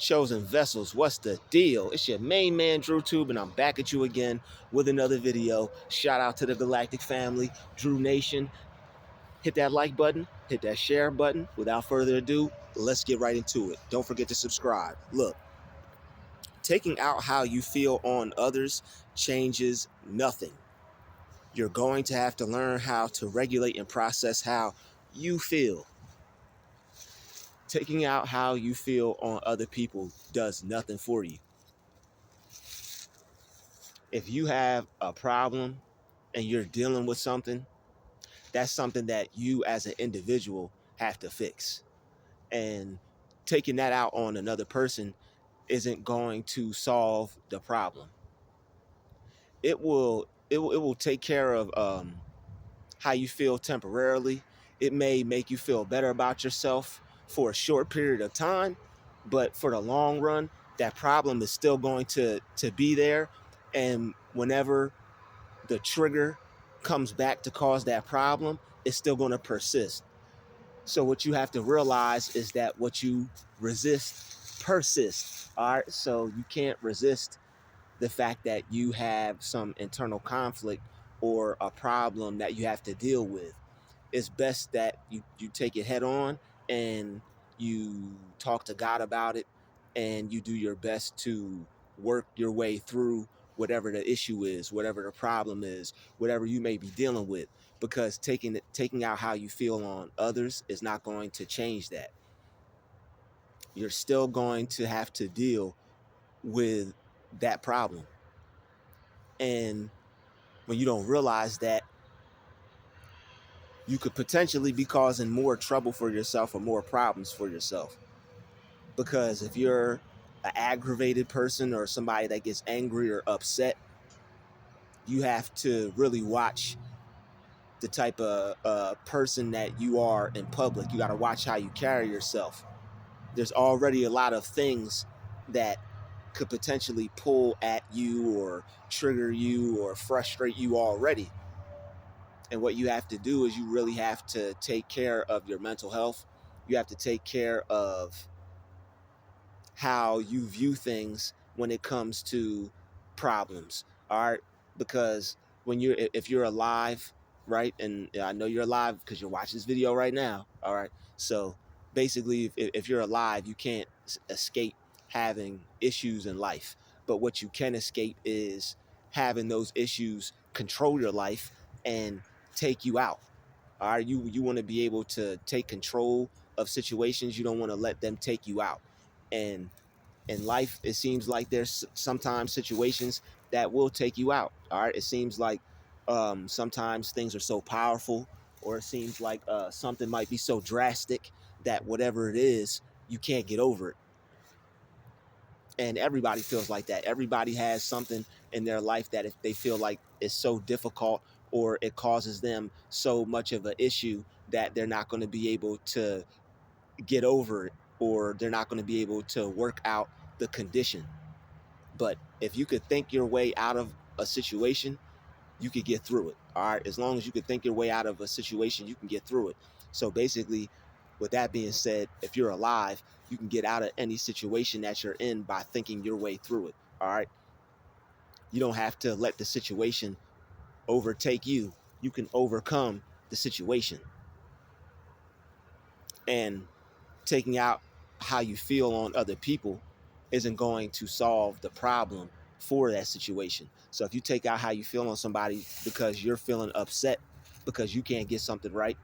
Chosen Vessels, what's the deal? It's your main man, DruuTube, and I'm back at you again with another video. Shout out to the Galactic family, Drew Nation. Hit that like button, hit that share button. Without further ado, let's get right into it. Don't forget to subscribe. Look, taking out how you feel on others changes nothing. You're going to have to learn how to regulate and process how you feel. Taking out how you feel on other people does nothing for you. If you have a problem and you're dealing with something, that's something that you as an individual have to fix. And taking that out on another person isn't going to solve the problem. It will take care of how you feel temporarily. It may make you feel better about yourself for a short period of time, but for the long run, that problem is still going to be there. And whenever the trigger comes back to cause that problem, it's still going to persist. So what you have to realize is that what you resist persists. All right. So you can't resist the fact that you have some internal conflict or a problem that you have to deal with. It's best that you take it head on and you talk to God about it, and you do your best to work your way through whatever the issue is, whatever the problem is, whatever you may be dealing with, because taking out how you feel on others is not going to change that. You're still going to have to deal with that problem. And when you don't realize that, you could potentially be causing more trouble for yourself or more problems for yourself. Because if you're an aggravated person or somebody that gets angry or upset, you have to really watch the type of person that you are in public. You got to watch how you carry yourself. There's already a lot of things that could potentially pull at you or trigger you or frustrate you already. And what you have to do is you really have to take care of your mental health. You have to take care of how you view things when it comes to problems. All right. Because if you're alive, right, and I know you're alive because you're watching this video right now. All right. So basically, if you're alive, you can't escape having issues in life. But what you can escape is having those issues control your life and take you out. All right. You want to be able to take control of situations. You don't want to let them take you out. And in life, it seems like there's sometimes situations that will take you out. All right. It seems like sometimes things are so powerful, or it seems like something might be so drastic that whatever it is, you can't get over it. And everybody feels like that. Everybody has something in their life that if they feel like it's so difficult or it causes them so much of an issue that they're not going to be able to get over it, or they're not going to be able to work out the condition. But if you could think your way out of a situation, you could get through it. All right. As long as you could think your way out of a situation, you can get through it. So basically, with that being said, if you're alive, you can get out of any situation that you're in by thinking your way through it. All right. You don't have to let the situation overtake you. You can overcome the situation. And taking out how you feel on other people isn't going to solve the problem for that situation. So if you take out how you feel on somebody because you're feeling upset because you can't get something right,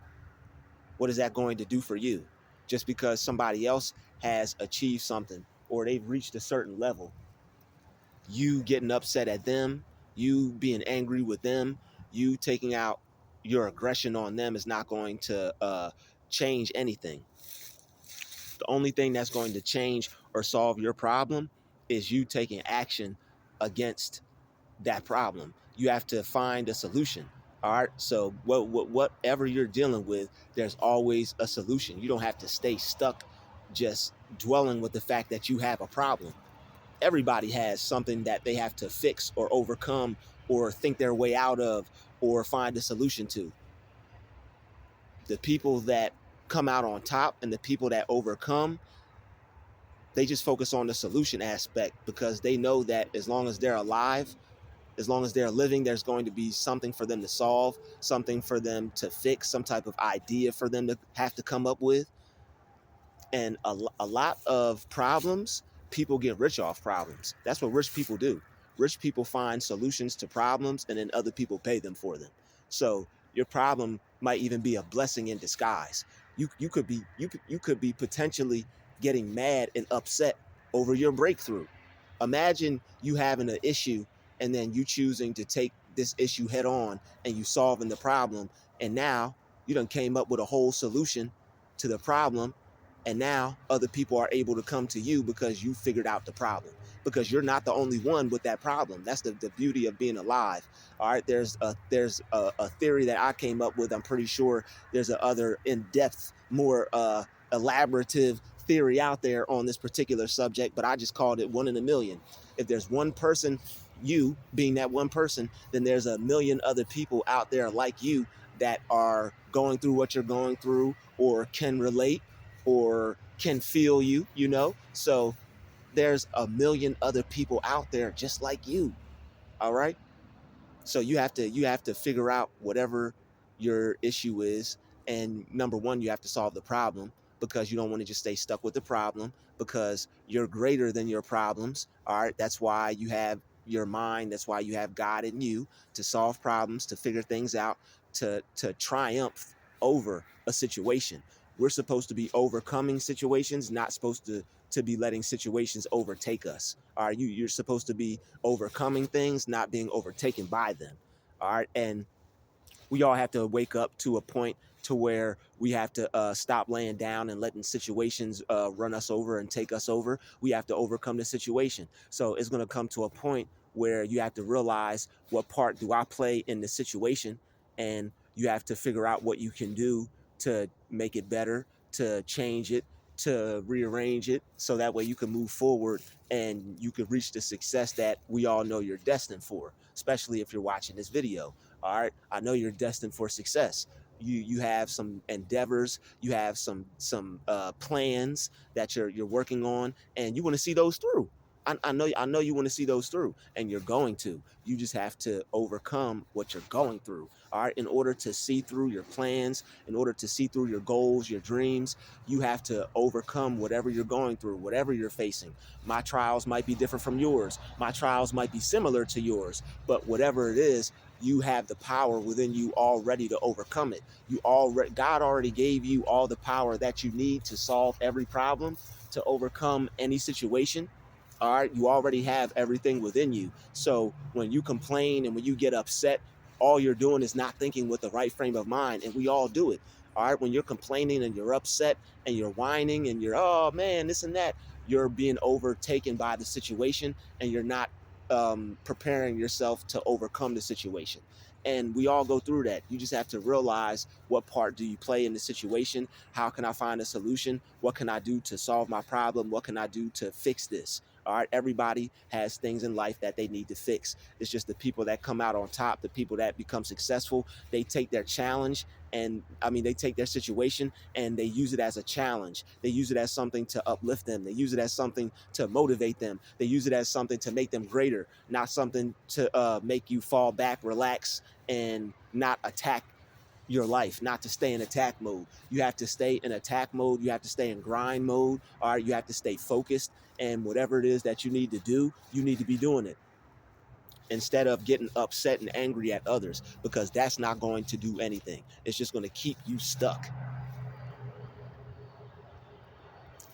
what is that going to do for you? Just because somebody else has achieved something or they've reached a certain level, you getting upset at them, you being angry with them, you taking out your aggression on them is not going to change anything. The only thing that's going to change or solve your problem is you taking action against that problem. You have to find a solution. All right. So whatever you're dealing with, there's always a solution. You don't have to stay stuck just dwelling with the fact that you have a problem. Everybody has something that they have to fix or overcome or think their way out of or find a solution to. The people that come out on top and the people that overcome, They just focus on the solution aspect because they know that as long as they're alive, as long as they're living, there's going to be something for them to solve, something for them to fix, some type of idea for them to have to come up with. And a lot of problems, people get rich off problems. That's what rich people do. Rich people find solutions to problems and then other people pay them for them. So your problem might even be a blessing in disguise. You could be potentially getting mad and upset over your breakthrough. Imagine you having an issue and then you choosing to take this issue head on and you solving the problem, and now you done came up with a whole solution to the problem, and now other people are able to come to you because you figured out the problem, because you're not the only one with that problem. That's the beauty of being alive. All right, there's a theory that I came up with. I'm pretty sure there's a other in-depth, more elaborative theory out there on this particular subject, but I just called it one in a million. If there's one person, you being that one person, then there's a million other people out there like you that are going through what you're going through, or can relate, or can feel you, you know? So there's a million other people out there just like you. All right? So you have to figure out whatever your issue is, and number one, you have to solve the problem, because you don't want to just stay stuck with the problem, because you're greater than your problems. All right, that's why you have your mind, that's why you have God in you, to solve problems, to figure things out, to triumph over a situation. We're supposed to be overcoming situations, not supposed to be letting situations overtake us. All right, you're supposed to be overcoming things, not being overtaken by them. All right, and we all have to wake up to a point to where we have to stop laying down and letting situations run us over and take us over. We have to overcome the situation. So it's going to come to a point where you have to realize, what part do I play in the situation? And you have to figure out what you can do to make it better, to change it, to rearrange it, so that way you can move forward and you can reach the success that we all know you're destined for, especially if you're watching this video. All right, I know you're destined for success. You have some endeavors, you have some plans that you're working on, and you want to see those through. I know you want to see those through, and you're going to. You just have to overcome what you're going through. All right, in order to see through your plans, in order to see through your goals, your dreams, you have to overcome whatever you're going through, whatever you're facing. My trials might be different from yours. My trials might be similar to yours, but whatever it is, you have the power within you already to overcome it. God already gave you all the power that you need to solve every problem, to overcome any situation. All right, you already have everything within you. So when you complain and when you get upset, all you're doing is not thinking with the right frame of mind, and we all do it. All right, when you're complaining and you're upset and you're whining and you're, oh man, this and that, you're being overtaken by the situation, and you're not preparing yourself to overcome the situation. And we all go through that. You just have to realize, what part do you play in the situation? How can I find a solution? What can I do to solve my problem? What can I do to fix this? All right, everybody has things in life that they need to fix. It's just the people that come out on top, the people that become successful, they take their challenge, and I mean, they take their situation and they use it as a challenge. They use it as something to uplift them. They use it as something to motivate them. They use it as something to make them greater, not something to make you fall back, relax, and not attack your life, not to stay in attack mode. You have to stay in attack mode. You have to stay in grind mode. All right, you have to stay focused, and whatever it is that you need to do, you need to be doing it, instead of getting upset and angry at others, because that's not going to do anything. It's just going to keep you stuck.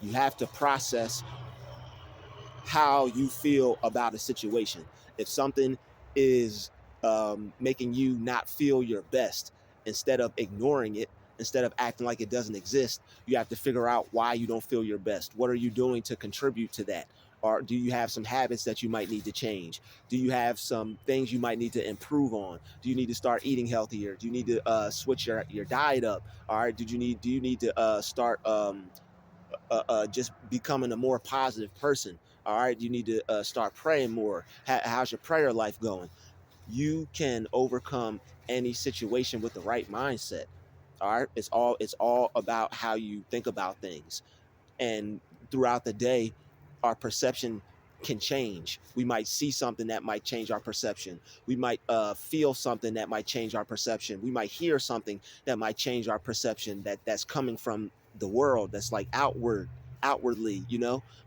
You have to process how you feel about a situation. If something is making you not feel your best, instead of ignoring it, instead of acting like it doesn't exist, you have to figure out why you don't feel your best. What are you doing to contribute to that? Or do you have some habits that you might need to change? Do you have some things you might need to improve on? Do you need to start eating healthier? Do you need to switch your diet up? All right. Do you need to start just becoming a more positive person? All right, you need to start praying more. How's your prayer life going? You can overcome any situation with the right mindset. All right, it's all about how you think about things. And throughout the day, our perception can change. We might see something that might change our perception. We might feel something that might change our perception. We might hear something that might change our perception, that's coming from the world, that's like outwardly,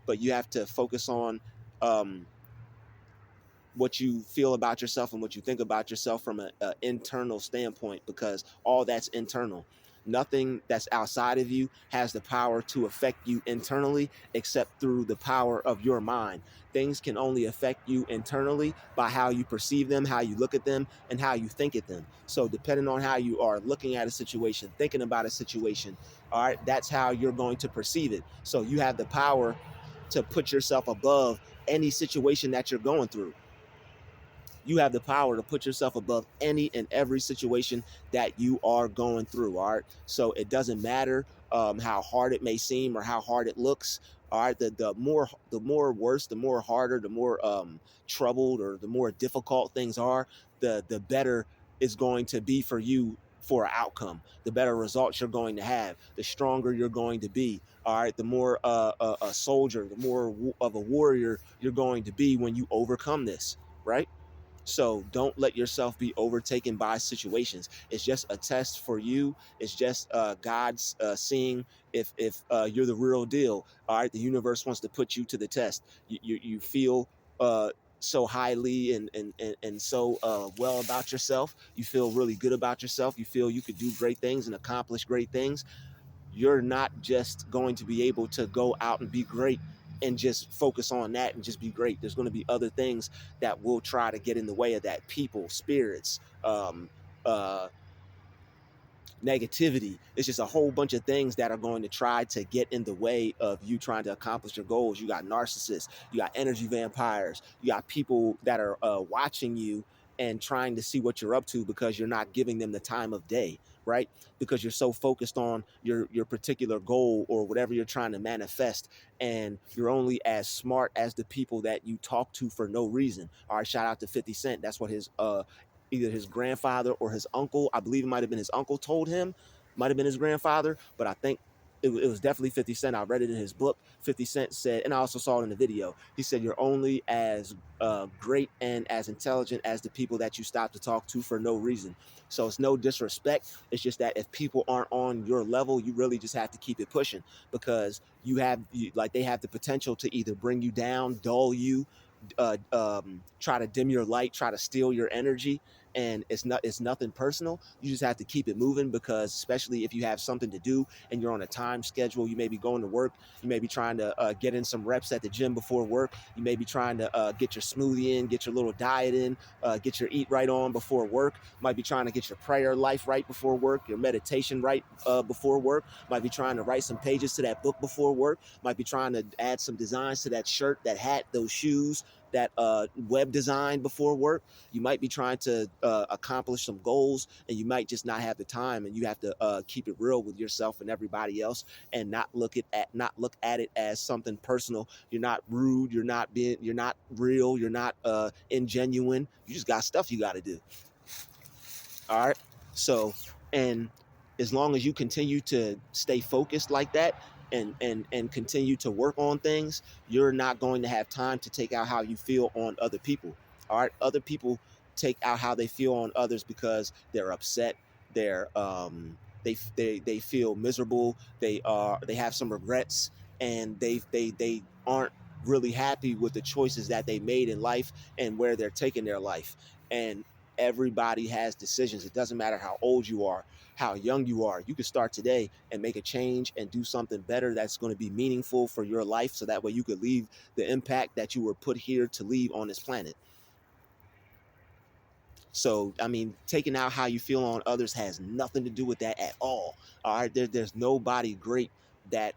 but you have to focus on um, what you feel about yourself and what you think about yourself from an internal standpoint, because all that's internal. Nothing that's outside of you has the power to affect you internally except through the power of your mind. Things can only affect you internally by how you perceive them, how you look at them, and how you think at them. So depending on how you are looking at a situation, thinking about a situation, all right, that's how you're going to perceive it. So you have the power to put yourself above any situation that you're going through. You have the power to put yourself above any and every situation that you are going through. All right. So it doesn't matter how hard it may seem or how hard it looks. All right. The more worse, the more harder, the more troubled, or the more difficult things are, the better it's going to be for you for an outcome. The better results you're going to have, the stronger you're going to be. All right. The more a soldier, the more of a warrior you're going to be when you overcome this. Right. So don't let yourself be overtaken by situations. It's just a test for you. It's just God's seeing if you're the real deal. All right, the universe wants to put you to the test. You feel so highly and so well about yourself. You feel really good about yourself. You feel you could do great things and accomplish great things. You're not just going to be able to go out and be great and just focus on that and just be great. There's going to be other things that will try to get in the way of that. People, spirits, uh, negativity. It's just a whole bunch of things that are going to try to get in the way of you trying to accomplish your goals. You got narcissists, you got energy vampires, you got people that are watching you and trying to see what you're up to because you're not giving them the time of day, right? Because you're so focused on your particular goal or whatever you're trying to manifest, and you're only as smart as the people that you talk to for no reason. All right, shout out to 50 Cent. That's what his either his grandfather or his uncle, I believe it might have been his uncle, told him, might have been his grandfather, but I think it was definitely 50 Cent. I read it in his book. 50 Cent said, and I also saw it in the video, he said, you're only as great and as intelligent as the people that you stop to talk to for no reason. So it's no disrespect. It's just that if people aren't on your level, you really just have to keep it pushing, because like they have the potential to either bring you down, dull you, try to dim your light, try to steal your energy. And it's nothing personal. You just have to keep it moving, because especially if you have something to do and you're on a time schedule, you may be going to work, you may be trying to get in some reps at the gym before work, you may be trying to get your smoothie in, get your little diet in, get your eat right on before work, might be trying to get your prayer life right before work, your meditation right before work, might be trying to write some pages to that book before work, might be trying to add some designs to that shirt, that hat, those shoes, that web design before work. You might be trying to accomplish some goals, and you might just not have the time, and you have to keep it real with yourself and everybody else, and not look at it as something personal. You're not rude, you're not real, you're not ingenuine. You just got stuff you got to do. All right. So, and as long as you continue to stay focused like that, and continue to work on things, you're not going to have time to take out how you feel on other people. All right. Other people take out how they feel on others because they're upset. They're they feel miserable. They have some regrets, and they aren't really happy with the choices that they made in life and where they're taking their life. And everybody has decisions. It doesn't matter how old you are, how young you are. You can start today and make a change and do something better that's going to be meaningful for your life, so that way you could leave the impact that you were put here to leave on this planet. So, I mean, taking out how you feel on others has nothing to do with that at all. All right, there's nobody great that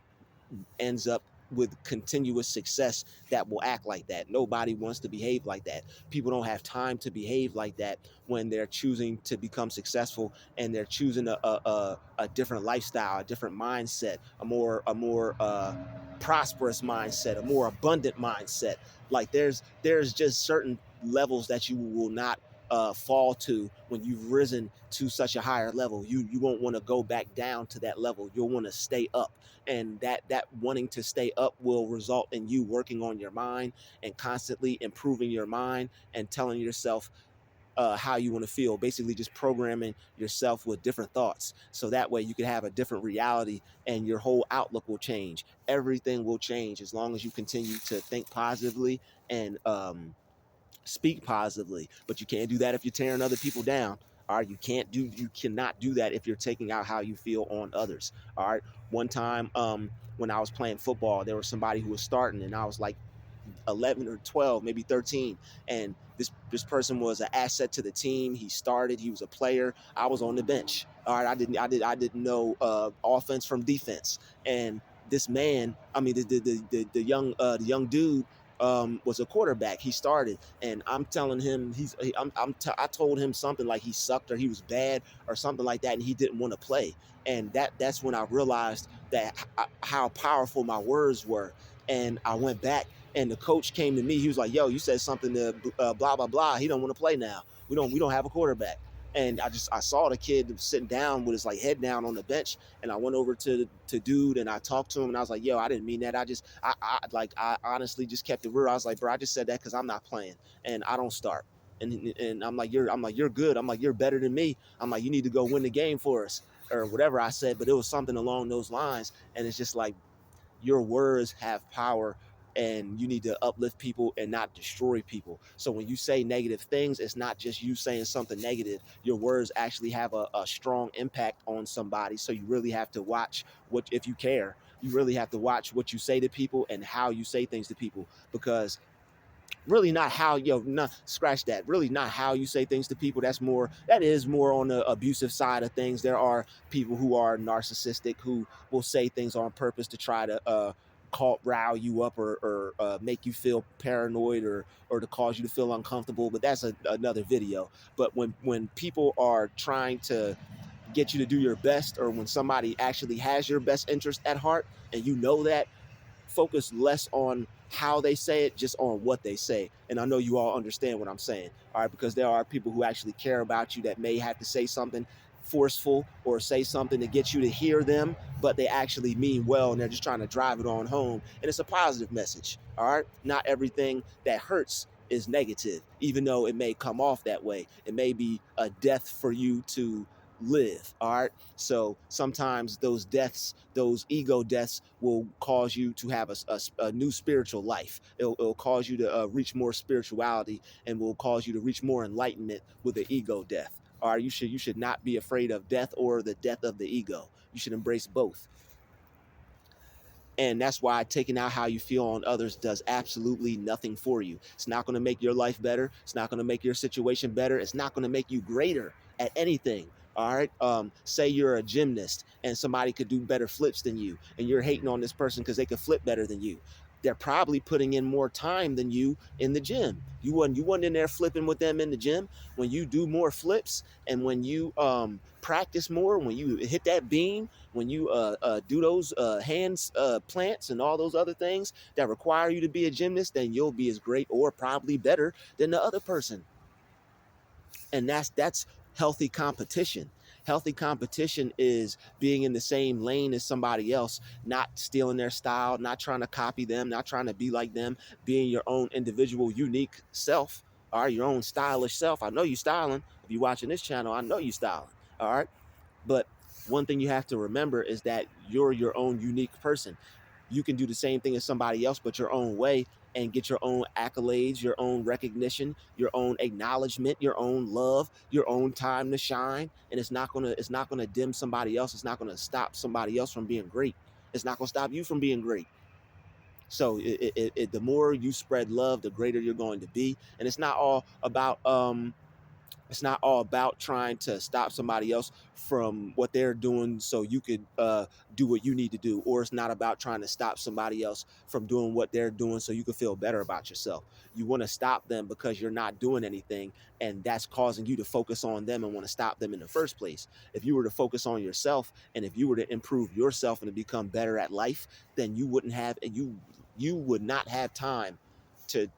ends up with continuous success that will act like that. Nobody wants to behave like that. People don't have time to behave like that when they're choosing to become successful, and they're choosing a different lifestyle, a different mindset, a more prosperous mindset, a more abundant mindset. Like there's just certain levels that you will not fall to when you've risen to such a higher level. You won't want to go back down to that level. You'll want to stay up, and that wanting to stay up will result in you working on your mind and constantly improving your mind and telling yourself how you want to feel, basically just programming yourself with different thoughts, so that way you can have a different reality and your whole outlook will change. Everything will change as long as you continue to think positively and speak positively. But you can't do that if you're tearing other people down. All right, you cannot do that if you're taking out how you feel on others. All right, one time when I was playing football, there was somebody who was starting, and I was like 11 or 12, maybe 13. And this person was an asset to the team. He started, he was a player. I was on the bench. All right, I didn't know offense from defense. And this man, I mean the young dude was a quarterback. He started, and I'm telling him I told him something like he sucked or he was bad or something like that, and he didn't want to play. And that's when I realized that how powerful my words were. And I went back, and the coach came to me. He was like, "Yo, you said something to blah blah blah. He don't want to play now. We don't have a quarterback." And I saw the kid sitting down with his like head down on the bench, and I went over to dude and I talked to him, and I was like, "Yo, I didn't mean that. I honestly just kept it real. I was like, bro, I just said that because I'm not playing and I don't start." And I'm like, you're good. I'm like, you're better than me. I'm like, you need to go win the game for us or whatever I said, but it was something along those lines. And it's just like, your words have power, and you need to uplift people and not destroy people. So when you say negative things, it's not just you saying something negative. Your words actually have a strong impact on somebody. So you really have to watch what, if you care, you really have to watch what you say to people and how you say things to people, because really not how, not scratch that, really not how you say things to people. That is more on the abusive side of things. There are people who are narcissistic who will say things on purpose to try to rile you up, or make you feel paranoid, or to cause you to feel uncomfortable, but that's another video. But when people are trying to get you to do your best, or when somebody actually has your best interest at heart and you know that, focus less on how they say it, just on what they say. And I know you all understand what I'm saying, all right? Because there are people who actually care about you that may have to say something forceful or say something to get you to hear them, but they actually mean well and they're just trying to drive it on home. And it's a positive message, all right? Not everything that hurts is negative, even though it may come off that way. It may be a death for you to live, all right? So sometimes those deaths, those ego deaths, will cause you to have a new spiritual life. It'll cause you to reach more spirituality, and will cause you to reach more enlightenment with the ego death. All right, you should not be afraid of death or the death of the ego. You should embrace both. And that's why taking out how you feel on others does absolutely nothing for you. It's not going to make your life better. It's not going to make your situation better. It's not going to make you greater at anything. All right. Say you're a gymnast and somebody could do better flips than you, and you're hating on this person because they could flip better than you. They're probably putting in more time than you in the gym. You wasn't in there flipping with them in the gym. When you do more flips, and when you practice more, when you hit that beam, when you do those hands plants and all those other things that require you to be a gymnast, then you'll be as great or probably better than the other person. And that's healthy competition. Healthy competition is being in the same lane as somebody else, not stealing their style, not trying to copy them, not trying to be like them, being your own individual unique self, all right, your own stylish self. I know you styling. If you're watching this channel, I know you styling, all right? But one thing you have to remember is that you're your own unique person. You can do the same thing as somebody else, but your own way, and get your own accolades, your own recognition, your own acknowledgement, your own love, your own time to shine. And it's not gonna dim somebody else. It's not gonna stop somebody else from being great. It's not gonna stop you from being great. So the more you spread love, the greater you're going to be. And it's not all about trying to stop somebody else from what they're doing so you could do what you need to do. Or it's not about trying to stop somebody else from doing what they're doing so you can feel better about yourself. You want to stop them because you're not doing anything, and that's causing you to focus on them and want to stop them in the first place. If you were to focus on yourself, and if you were to improve yourself and to become better at life, then you would not have time to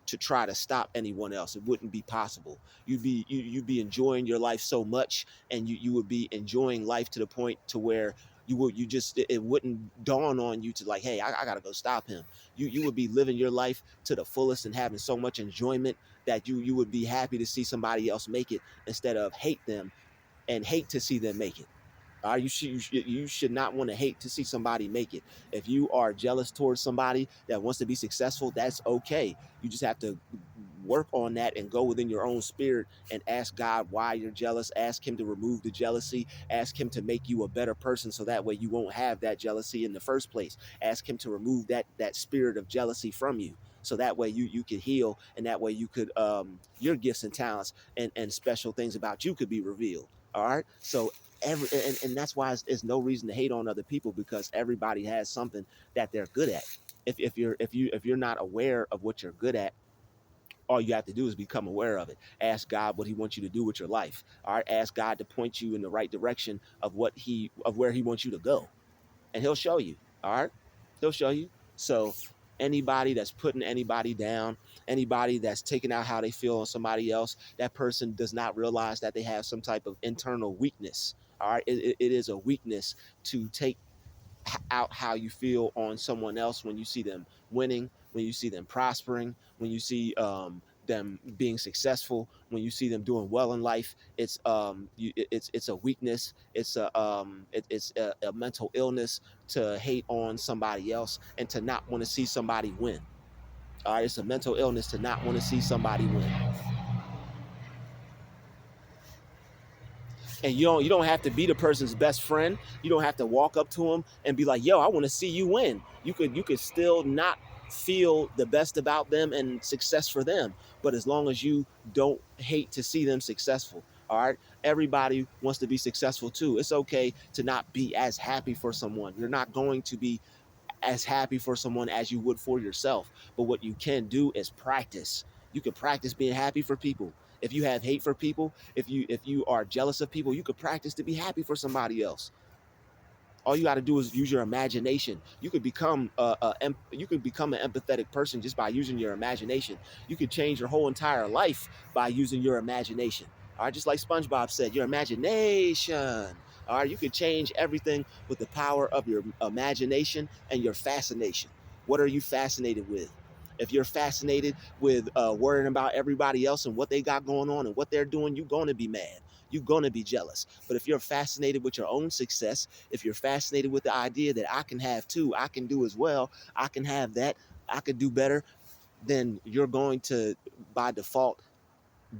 to try to stop anyone else. It wouldn't be possible. You'd be enjoying your life so much, and you would be enjoying life to the point to where you just, it wouldn't dawn on you to like, hey, I gotta go stop him. You would be living your life to the fullest and having so much enjoyment that you would be happy to see somebody else make it instead of hate them and hate to see them make it. You should not want to hate to see somebody make it. If you are jealous towards somebody that wants to be successful, that's okay. You just have to work on that and go within your own spirit and ask God why you're jealous. Ask him to remove the jealousy. Ask him to make you a better person so that way you won't have that jealousy in the first place. Ask him to remove that spirit of jealousy from you. So that way you could heal, and that way you could your gifts and talents and special things about you could be revealed. All right. So and that's why it's no reason to hate on other people, because everybody has something that they're good at. If you're not aware of what you're good at, all you have to do is become aware of it. Ask God what he wants you to do with your life. All right. Ask God to point you in the right direction of where he wants you to go. And he'll show you. All right. He'll show you. So anybody that's putting anybody down, anybody that's taking out how they feel on somebody else, that person does not realize that they have some type of internal weakness. All right. It is a weakness to take out how you feel on someone else when you see them winning, when you see them prospering, when you see them being successful, when you see them doing well in life. It's a weakness. It's a mental illness to hate on somebody else and to not want to see somebody win. All right, it's a mental illness to not want to see somebody win. And you don't have to be the person's best friend. You don't have to walk up to them and be like, yo, I want to see you win. You could still not feel the best about them and success for them, but as long as you don't hate to see them successful. All right, everybody wants to be successful too. It's okay to not be as happy for someone. You're not going to be as happy for someone as you would for yourself. But what you can do is practice. You can practice being happy for people. If you have hate for people, if you are jealous of people, you could practice to be happy for somebody else. All you got to do is use your imagination. You could become an empathetic person just by using your imagination. You could change your whole entire life by using your imagination. All right, just like SpongeBob said, your imagination. All right, you could change everything with the power of your imagination and your fascination. What are you fascinated with? If you're fascinated with worrying about everybody else and what they got going on and what they're doing, you're going to be mad. You're going to be jealous. But if you're fascinated with your own success, if you're fascinated with the idea that I can have too, I can do as well, I can have that, I could do better, then you're going to, by default,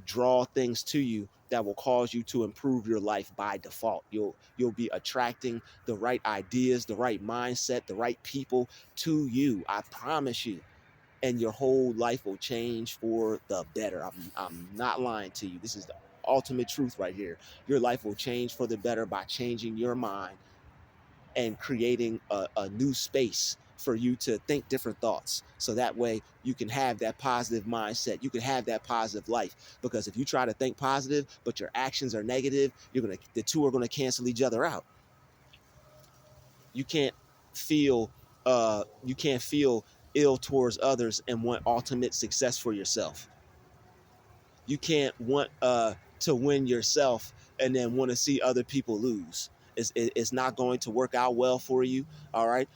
draw things to you that will cause you to improve your life by default. You'll be attracting the right ideas, the right mindset, the right people to you. I promise you. And your whole life will change for the better. I'm not lying to you. This is the ultimate truth right here. Your life will change for the better by changing your mind and creating a new space for you to think different thoughts. So that way you can have that positive mindset. You can have that positive life. Because if you try to think positive, but your actions are negative, the two are gonna cancel each other out. You can't feel you can't feel ill towards others and want ultimate success for yourself. You can't want to win yourself and then want to see other people lose. It's not going to work out well for you. All right.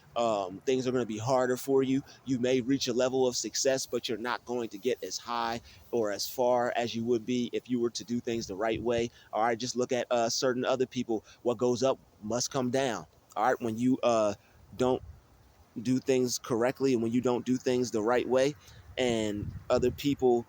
Things are going to be harder for you. You may reach a level of success, but you're not going to get as high or as far as you would be if you were to do things the right way. All right. Just look at certain other people. What goes up must come down. All right. When you don't do things correctly and when you don't do things the right way, and other people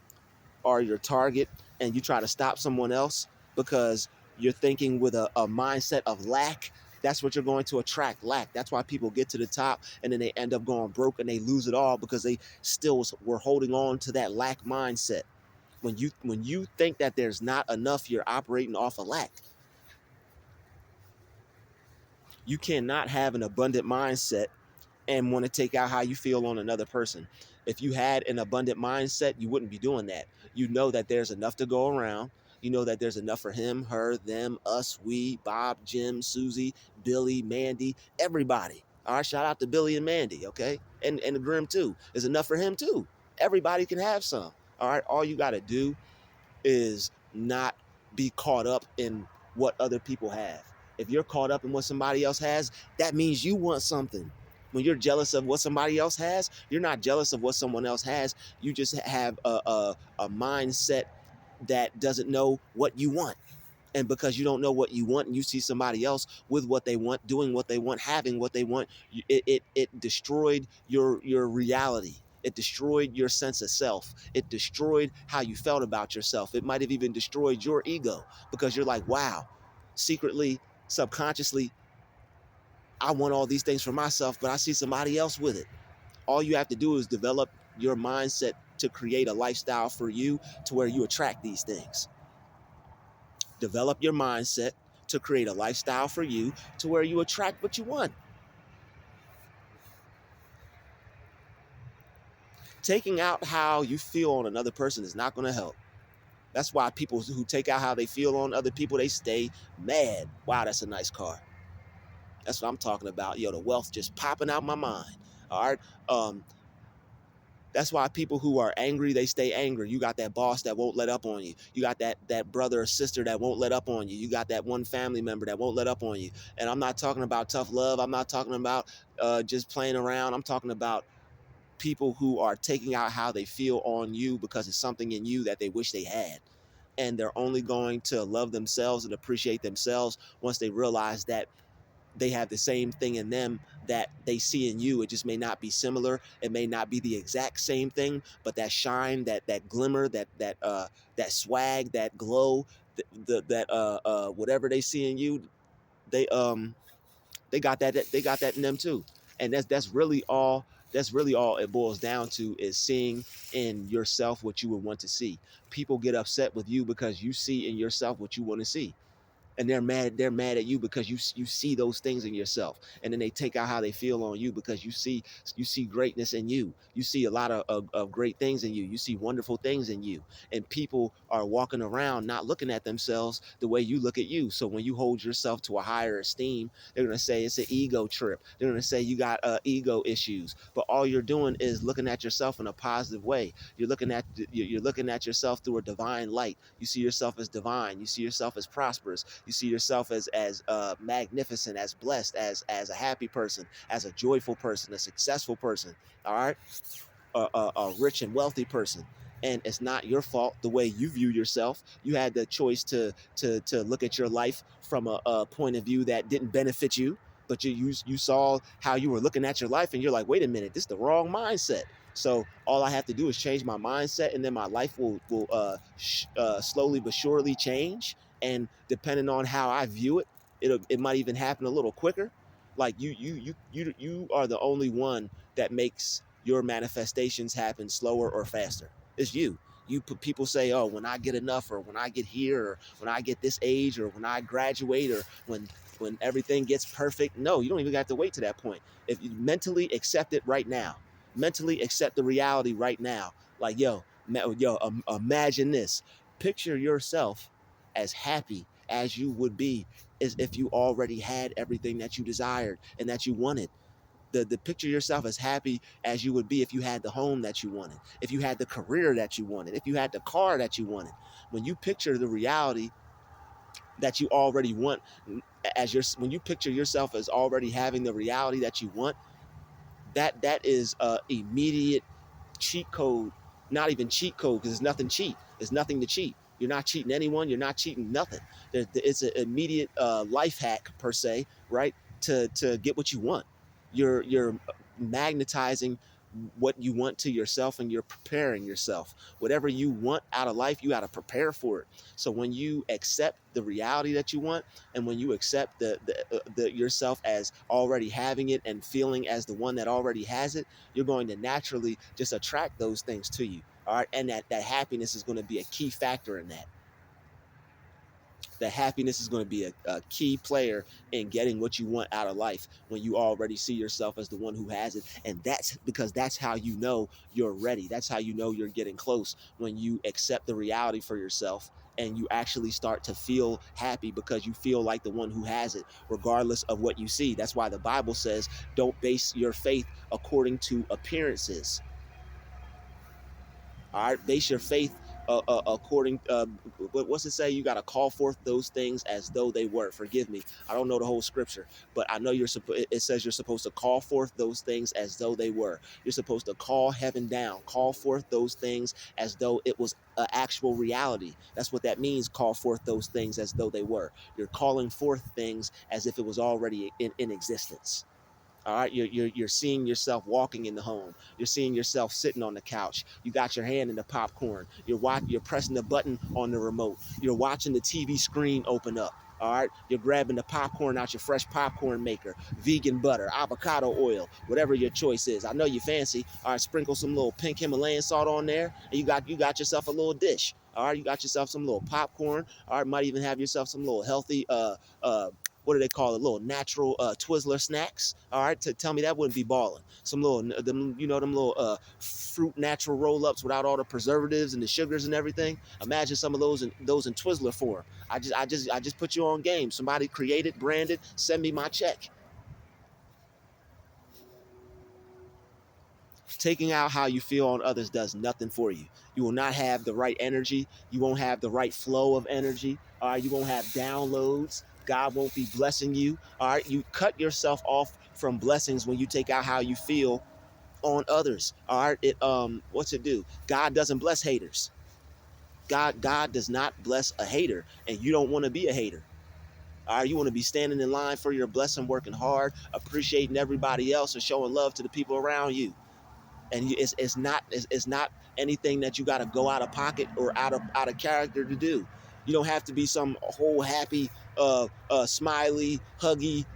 are your target, and you try to stop someone else because you're thinking with a mindset of lack, that's what you're going to attract. Lack. That's why people get to the top and then they end up going broke and they lose it all because they still were holding on to that lack mindset. When you think that there's not enough, you're operating off a lack. You cannot have an abundant mindset and want to take out how you feel on another person. If you had an abundant mindset, you wouldn't be doing that. You know that there's enough to go around. You know that there's enough for him, her, them, us, we, Bob, Jim, Susie, Billy, Mandy, everybody. All right, shout out to Billy and Mandy, okay? And the Grim too. There's enough for him too. Everybody can have some. All right. All you got to do is not be caught up in what other people have. If you're caught up in what somebody else has, that means you want something. When you're jealous of what somebody else has, you're not jealous of what someone else has. You just have a mindset that doesn't know what you want. And because you don't know what you want and you see somebody else with what they want, doing what they want, having what they want, it destroyed your reality. It destroyed your sense of self. It destroyed how you felt about yourself. It might have even destroyed your ego, because you're like, wow, secretly, subconsciously, I want all these things for myself, but I see somebody else with it. All you have to do is develop your mindset to create a lifestyle for you to where you attract these things. Develop your mindset to create a lifestyle for you to where you attract what you want. Taking out how you feel on another person is not going to help. That's why people who take out how they feel on other people, they stay mad. Wow, that's a nice car. That's what I'm talking about. Yo, the wealth just popping out my mind. All right. That's why people who are angry, they stay angry. You got that boss that won't let up on you. You got that brother or sister that won't let up on you. You got that one family member that won't let up on you. And I'm not talking about tough love. I'm not talking about just playing around. I'm talking about people who are taking out how they feel on you because it's something in you that they wish they had. And they're only going to love themselves and appreciate themselves once they realize that they have the same thing in them that they see in you. It just may not be similar. It may not be the exact same thing, but that shine, that glimmer, that swag, that glow, that whatever they see in you, they they got that in them too. And that's really all. That's really all it boils down to, is seeing in yourself what you would want to see. People get upset with you because you see in yourself what you want to see, and they're mad at you because you see those things in yourself, and then they take out how they feel on you because you see greatness in you. You see a lot of great things in you. You see wonderful things in you, and people are walking around not looking at themselves the way you look at you. So when you hold yourself to a higher esteem, they're going to say it's an ego trip. They're going to say you got ego issues, but all you're doing is looking at yourself in a positive way. You're looking at yourself through a divine light. You see yourself as divine. You see yourself as prosperous. You see yourself as magnificent, as blessed, as a happy person, as a joyful person, a successful person. All right, a rich and wealthy person. And it's not your fault the way you view yourself. You had the choice to look at your life from a point of view that didn't benefit you, but you saw how you were looking at your life, and you're like, wait a minute, this is the wrong mindset. So all I have to do is change my mindset, and then my life will slowly but surely change. And depending on how I view it, it might even happen a little quicker. Like you are the only one that makes your manifestations happen slower or faster. It's you. You put People say, oh, when I get enough, or when I get here, or when I get this age, or when I graduate, or when everything gets perfect. No, you don't even have to wait to that point. If you mentally accept it right now, mentally accept the reality right now. Like, imagine this. Picture yourself as happy as you would be as if you already had everything that you desired and that you wanted. The picture yourself as happy as you would be if you had the home that you wanted, if you had the career that you wanted, if you had the car that you wanted. When you picture the reality that you already want, when you picture yourself as already having the reality that you want, that is immediate cheat code. Not even cheat code, because there's nothing cheat. There's nothing to cheat. You're not cheating anyone. You're not cheating nothing. It's an immediate life hack, per se, right? To get what you want. You're magnetizing what you want to yourself, and you're preparing yourself. Whatever you want out of life, you got to prepare for it. So when you accept the reality that you want, and when you accept the yourself as already having it and feeling as the one that already has it, you're going to naturally just attract those things to you. All right. And that happiness is going to be a key factor in that. That happiness is going to be a key player in getting what you want out of life, when you already see yourself as the one who has it. And that's because that's how you know you're ready. That's how you know you're getting close, when you accept the reality for yourself, and you actually start to feel happy because you feel like the one who has it, regardless of what you see. That's why the Bible says, don't base your faith according to appearances. All right, base your faith according. What's it say? You got to call forth those things as though they were. Forgive me, I don't know the whole scripture, but I know it says you're supposed to call forth those things as though they were. You're supposed to call heaven down, call forth those things as though it was an actual reality. That's what that means. Call forth those things as though they were. You're calling forth things as if it was already in existence. All right, you're seeing yourself walking in the home. You're seeing yourself sitting on the couch. You got your hand in the popcorn. You're pressing the button on the remote. You're watching the TV screen open up. All right, you're grabbing the popcorn out your fresh popcorn maker, vegan butter, avocado oil, whatever your choice is. I know you fancy. All right, sprinkle some little pink Himalayan salt on there, and you got yourself a little dish. All right, you got yourself some little popcorn. All right, might even have yourself some little healthy what do they call it? Little natural Twizzler snacks. All right, tell me that wouldn't be balling. Some little, them little fruit natural roll ups without all the preservatives and the sugars and everything. Imagine some of those in Twizzler form. I just put you on game. Somebody created, branded, send me my check. Taking out how you feel on others does nothing for you. You will not have the right energy. You won't have the right flow of energy. All right, you won't have downloads. God won't be blessing you. All right, you cut yourself off from blessings when you take out how you feel on others. All right, what's it do? God doesn't bless haters. God does not bless a hater, and you don't want to be a hater. All right, you want to be standing in line for your blessing, working hard, appreciating everybody else, and showing love to the people around you. And it's not anything that you got to go out of pocket or out of character to do. You don't have to be some whole happy smiley huggy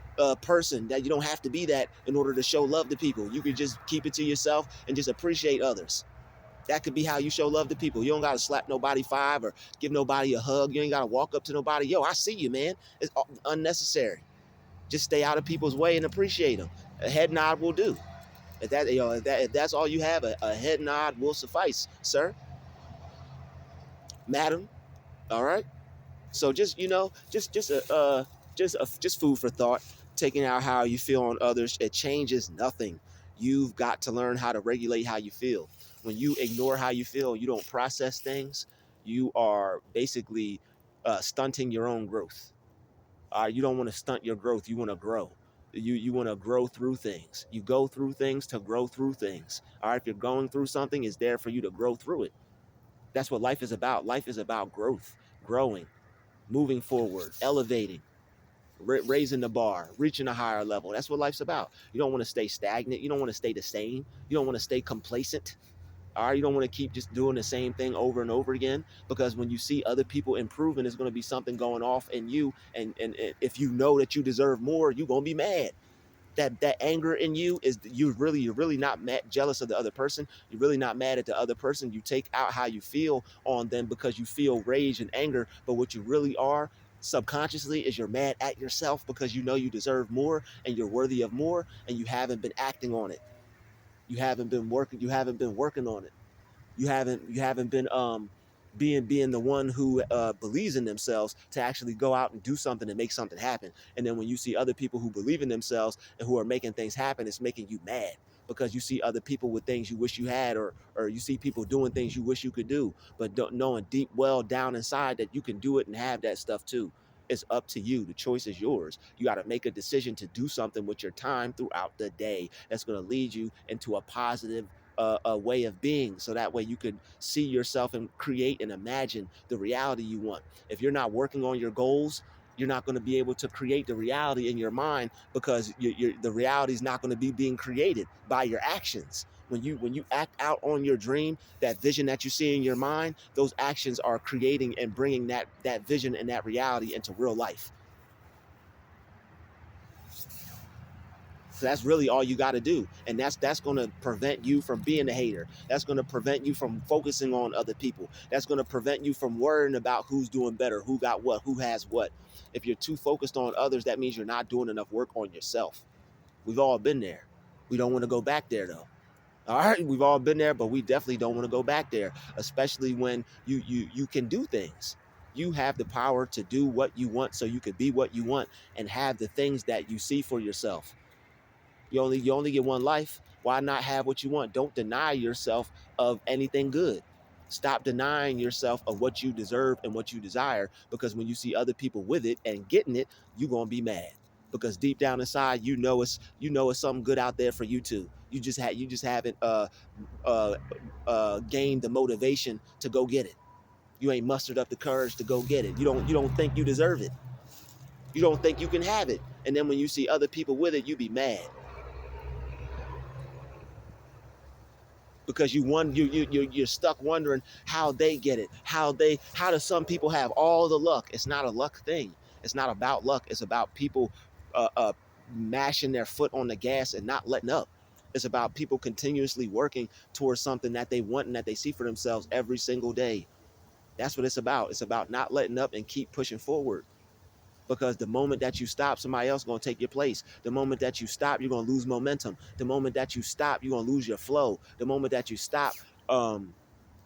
person. That you don't have to be that in order to show love to people. You could just keep it to yourself and just appreciate others. That could be how you show love to people. You don't got to slap nobody five or give nobody a hug. You ain't got to walk up to nobody. Yo, I see you, man. It's unnecessary. Just stay out of people's way and appreciate them. A head nod will do. If that's all you have, a head nod will suffice, sir, madam. All right. So just food for thought. Taking out how you feel on others, it changes nothing. You've got to learn how to regulate how you feel. When you ignore how you feel, you don't process things. You are basically stunting your own growth. You don't want to stunt your growth. You want to grow. You want to grow through things. You go through things to grow through things. All right. If you're going through something, it's there for you to grow through it. That's what life is about. Life is about growth, growing, moving forward, elevating, raising the bar, reaching a higher level. That's what life's about. You don't want to stay stagnant. You don't want to stay the same. You don't want to stay complacent. All right, you don't want to keep just doing the same thing over and over again, because when you see other people improving, there's going to be something going off in you, and if you know that you deserve more, you're going to be mad. That anger in you is you're really not mad, jealous of the other person. You're really not mad at the other person. You take out how you feel on them because you feel rage and anger, but what you really are subconsciously is you're mad at yourself because you know you deserve more and you're worthy of more, and you haven't been acting on it. You haven't been working on it. You haven't been being the one who believes in themselves to actually go out and do something and make something happen. And then when you see other people who believe in themselves and who are making things happen, it's making you mad because you see other people with things you wish you had, or you see people doing things you wish you could do, but don't knowing deep well down inside that you can do it and have that stuff too. It's up to you. The choice is yours. You got to make a decision to do something with your time throughout the day that's going to lead you into a positive a way of being, so that way you could see yourself and create and imagine the reality you want. If you're not working on your goals, you're not going to be able to create the reality in your mind, because the reality is not going to be being created by your actions. When you act out on your dream, that vision that you see in your mind, those actions are creating and bringing that vision and that reality into real life. So that's really all you got to do, and that's going to prevent you from being a hater. That's going to prevent you from focusing on other people. That's going to prevent you from worrying about who's doing better, who got what, who has what. If you're too focused on others, that means you're not doing enough work on yourself. We've all been there. We don't want to go back there though. All right, we've all been there, but we definitely don't want to go back there, especially when you can do things. You have the power to do what you want, so you could be what you want and have the things that you see for yourself. You only get one life. Why not have what you want? Don't deny yourself of anything good. Stop denying yourself of what you deserve and what you desire, because when you see other people with it and getting it, you're gonna be mad. Because deep down inside, you know it's something good out there for you too. You just haven't uh gained the motivation to go get it. You ain't mustered up the courage to go get it. You don't think you deserve it. You don't think you can have it. And then when you see other people with it, you be mad. Because you're stuck wondering how they get it, how do some people have all the luck. It's not a luck thing. It's not about luck. It's about people uh, uh, mashing their foot on the gas and not letting up. It's about people continuously working towards something that they want and that they see for themselves every single day. That's what it's about. It's about not letting up and keep pushing forward. Because the moment that you stop, somebody else is going to take your place. The moment that you stop, you're going to lose momentum. The moment that you stop, you're going to lose your flow. The moment that you stop, um,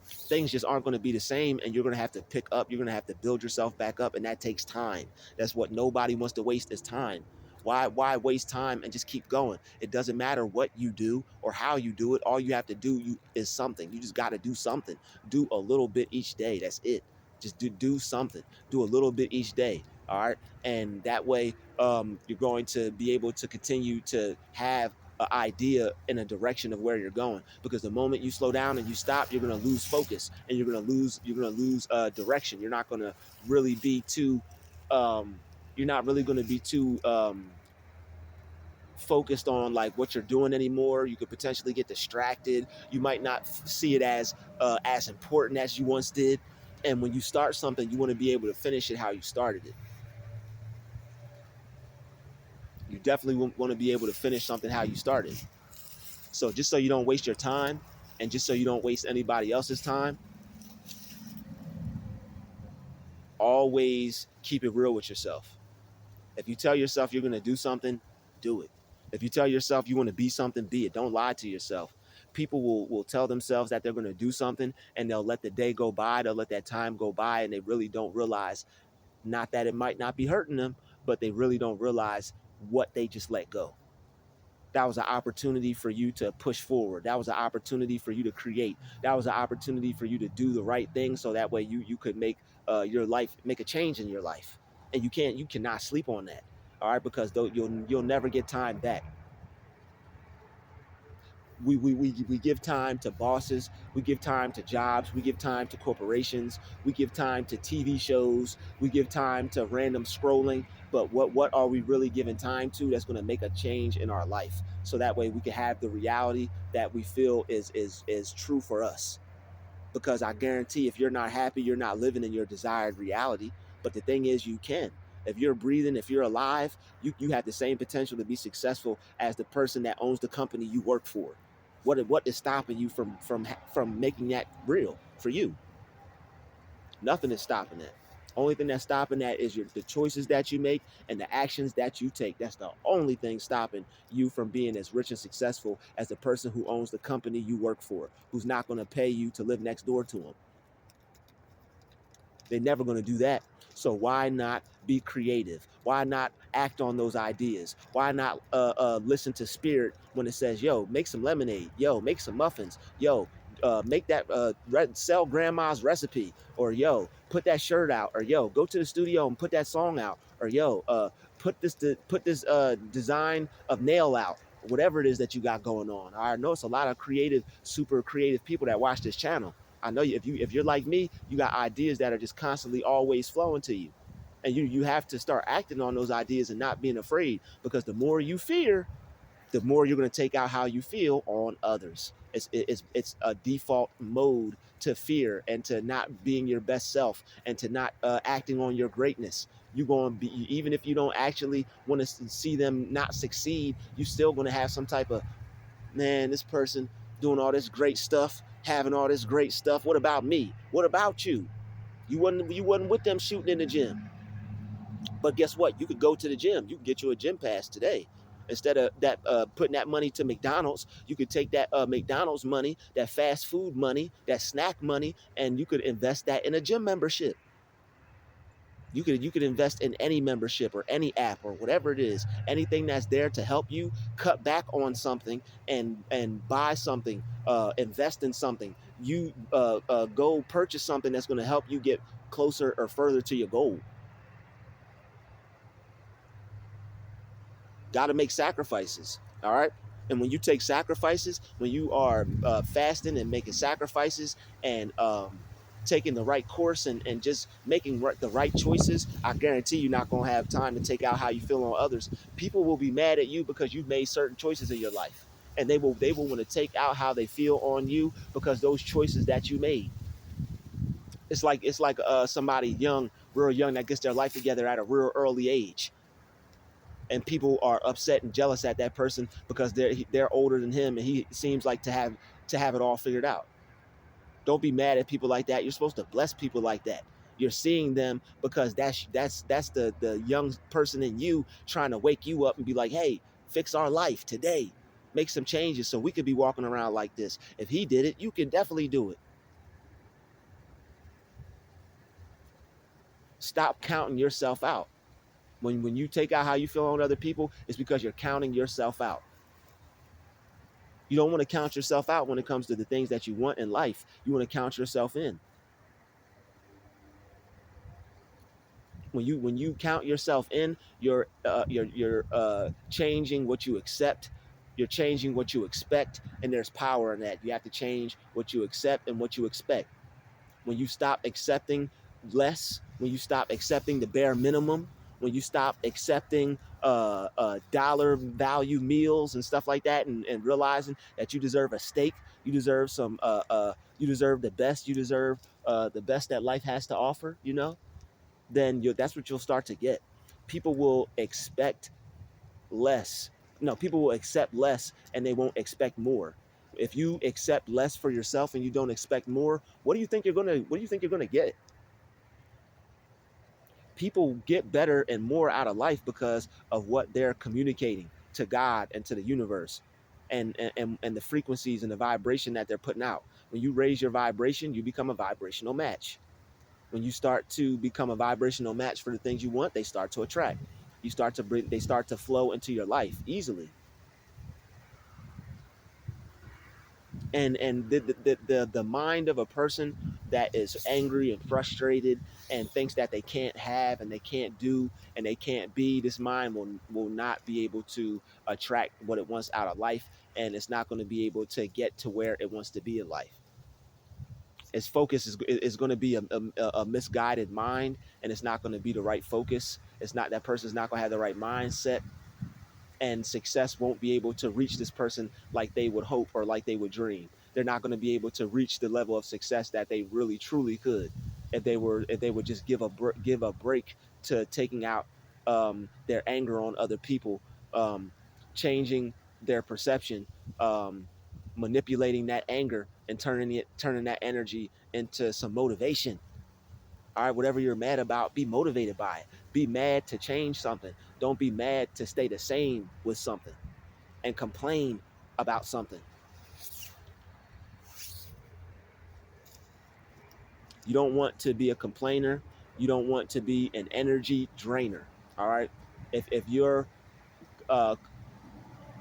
things just aren't going to be the same, and you're going to have to pick up. You're going to have to build yourself back up, and that takes time. That's what nobody wants to waste, is time. Why waste time and just keep going? It doesn't matter what you do or how you do it. All you have to do is something. You just got to do something. Do a little bit each day. That's it. Just do something. Do a little bit each day. All right, and that way, you're going to be able to continue to have an idea in a direction of where you're going. Because the moment you slow down and you stop, you're going to lose focus, and you're going to lose direction. You're not going to really be too um, you're not really going to be too focused on like what you're doing anymore. You could potentially get distracted. You might not see it as important as you once did. And when you start something, you want to be able to finish it how you started it. You definitely want to be able to finish something how you started. So just so you don't waste your time, and just so you don't waste anybody else's time, always keep it real with yourself. If you tell yourself you're going to do something, do it. If you tell yourself you want to be something, be it. Don't lie to yourself. People will tell themselves that they're going to do something, and they'll let the day go by, they'll let that time go by, and they really don't realize, not that it might not be hurting them, but they really don't realize what they just let go. That was an opportunity for you to push forward. That was an opportunity for you to create. That was an opportunity for you to do the right thing, so that way you could make your life, make a change in your life. And you cannot sleep on that. All right, because though you'll never get time back. We give time to bosses, we give time to jobs, we give time to corporations, we give time to TV shows, we give time to random scrolling. But what are we really giving time to that's going to make a change in our life, so that way we can have the reality that we feel is true for us? Because I guarantee, if you're not happy, you're not living in your desired reality. But the thing is, you can. If you're breathing, if you're alive, you have the same potential to be successful as the person that owns the company you work for. What is stopping you from making that real for you? Nothing is stopping that. Only thing that's stopping that is the choices that you make and the actions that you take. That's the only thing stopping you from being as rich and successful as the person who owns the company you work for, who's not going to pay you to live next door to them. They're never going to do that. So why not be creative? Why not act on those ideas? Why not listen to spirit when it says, yo, make some lemonade, yo, make some muffins, yo, make that sell grandma's recipe, or yo, put that shirt out, or yo, go to the studio and put that song out, or yo, put this design of nail out, whatever it is that you got going on. I know it's a lot of creative, super creative people that watch this channel. I know if you're like me, you got ideas that are just constantly always flowing to you. And you have to start acting on those ideas and not being afraid, because the more you fear, the more you're going to take out how you feel on others. It's a default mode to fear and to not being your best self and to not acting on your greatness. You're going to be, even if you don't actually want to see them not succeed, you're still going to have some type of, man, this person doing all this great stuff, having all this great stuff. What about me? What about you? You wasn't with them shooting in the gym. But guess what? You could go to the gym. You can get you a gym pass today. Instead of that putting that money to McDonald's, you could take that McDonald's money, that fast food money, that snack money, and you could invest that in a gym membership. You could invest in any membership or any app or whatever it is, anything that's there to help you cut back on something and buy something, invest in something. You go purchase something that's going to help you get closer or further to your goal. Got to make sacrifices. All right. And when you take sacrifices, when you are fasting and making sacrifices and taking the right course and just making the right choices, I guarantee you're not going to have time to take out how you feel on others. People will be mad at you because you've made certain choices in your life. And they will want to take out how they feel on you because those choices that you made. It's like somebody young, real young, that gets their life together at a real early age, and people are upset and jealous at that person because they're older than him and he seems like to have it all figured out. Don't be mad at people like that. You're supposed to bless people like that. You're seeing them because that's the young person in you trying to wake you up and be like, hey, fix our life today, make some changes so we could be walking around like this. If he did it, you can definitely do it. Stop counting yourself out. When you take out how you feel on other people, it's because you're counting yourself out. You don't want to count yourself out when it comes to the things that you want in life. You want to count yourself in. When you count yourself in, you're changing what you accept. You're changing what you expect, and there's power in that. You have to change what you accept and what you expect. When you stop accepting less, when you stop accepting the bare minimum, when you stop accepting dollar value meals and stuff like that, and realizing that you deserve a steak, you deserve you deserve the best, you deserve the best that life has to offer, then that's what you'll start to get. People will expect less. No, people will accept less and they won't expect more. If you accept less for yourself and you don't expect more, what do you think you're gonna get? People get better and more out of life because of what they're communicating to God and to the universe, and the frequencies and the vibration that they're putting out. When you raise your vibration, you become a vibrational match. When you start to become a vibrational match for the things you want, they start to attract. They start to flow into your life easily. And the mind of a person that is angry and frustrated and thinks that they can't have and they can't do and they can't be, this mind will not be able to attract what it wants out of life, and it's not going to be able to get to where it wants to be in life. Its focus is going to be a misguided mind, and it's not going to be the right focus. It's not, that person's not going to have the right mindset, and success won't be able to reach this person like they would hope or like they would dream. They're not going to be able to reach the level of success that they really truly could if they would just give a break to taking out their anger on other people, changing their perception, manipulating that anger and turning that energy into some motivation. All right, whatever you're mad about, be motivated by it. Be mad to change something. Don't be mad to stay the same with something and complain about something. You don't want to be a complainer. You don't want to be an energy drainer. All right. If you're uh,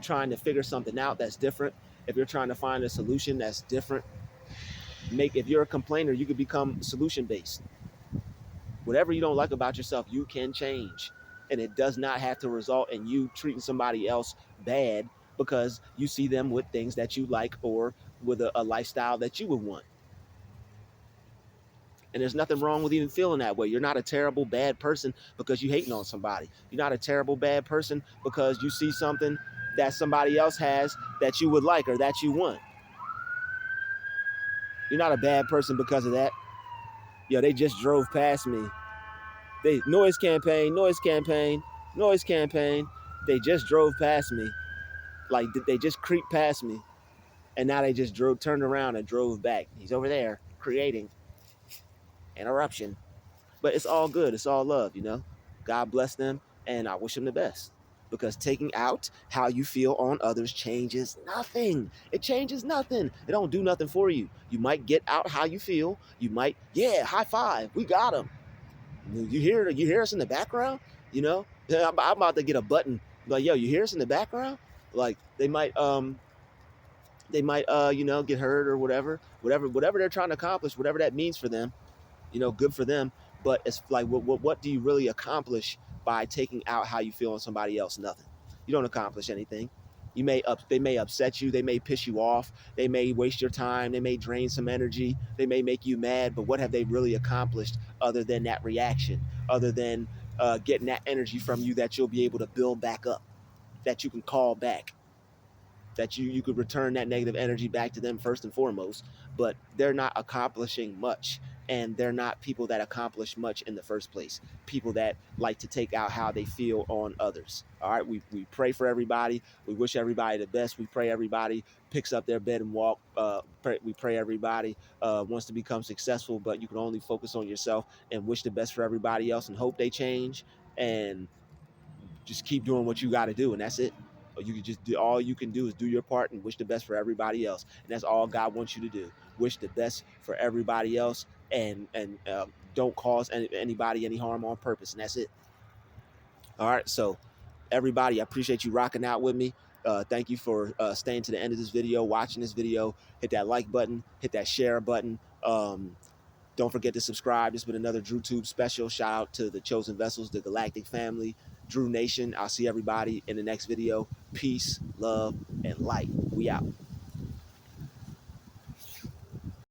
trying to figure something out that's different, if you're trying to find a solution that's different, if you're a complainer, you could become solution based. Whatever you don't like about yourself, you can change. And it does not have to result in you treating somebody else bad because you see them with things that you like or with a lifestyle that you would want. And there's nothing wrong with even feeling that way. You're not a terrible, bad person because you hating on somebody. You're not a terrible, bad person because you see something that somebody else has that you would like or that you want. You're not a bad person because of that. Yo, they just drove past me. They noise campaign, noise campaign, noise campaign. They just drove past me. Like they just creeped past me. And now they just turned around and drove back. He's over there creating an eruption. But it's all good. It's all love. God bless them, and I wish them the best. Because taking out how you feel on others changes nothing. It changes nothing. It don't do nothing for you. You might get out how you feel. You might, yeah, high five. We got him. You hear us in the background, you know. Yeah, I'm about to get a button like, yo, you hear us in the background. Like they might get hurt or whatever they're trying to accomplish, whatever that means for them, good for them. But it's like, what do you really accomplish by taking out how you feel on somebody else? Nothing. You don't accomplish anything. They may upset you, they may piss you off, they may waste your time, they may drain some energy, they may make you mad, but what have they really accomplished other than that reaction, other than getting that energy from you that you'll be able to build back up, that you can call back, that you could return that negative energy back to them first and foremost. But they're not accomplishing much, and they're not people that accomplish much in the first place. People that like to take out how they feel on others. All right, we pray for everybody, we wish everybody the best, we pray everybody picks up their bed and walk. We pray everybody wants to become successful, but you can only focus on yourself and wish the best for everybody else and hope they change, and just keep doing what you got to do, and that's it. Or you can just do, all you can do is do your part and wish the best for everybody else, and that's all God wants you to do. Wish the best for everybody else, and don't cause anybody any harm on purpose, and that's it. All right, so everybody, I appreciate you rocking out with me. Thank you for staying to the end of this video, watching this video. Hit that like button, hit that share button. Don't forget to subscribe. This has been another DruuTube special. Shout out to the Chosen Vessels, the Galactic Family, Drew Nation. I'll see everybody in the next video. Peace, love, and light. We out.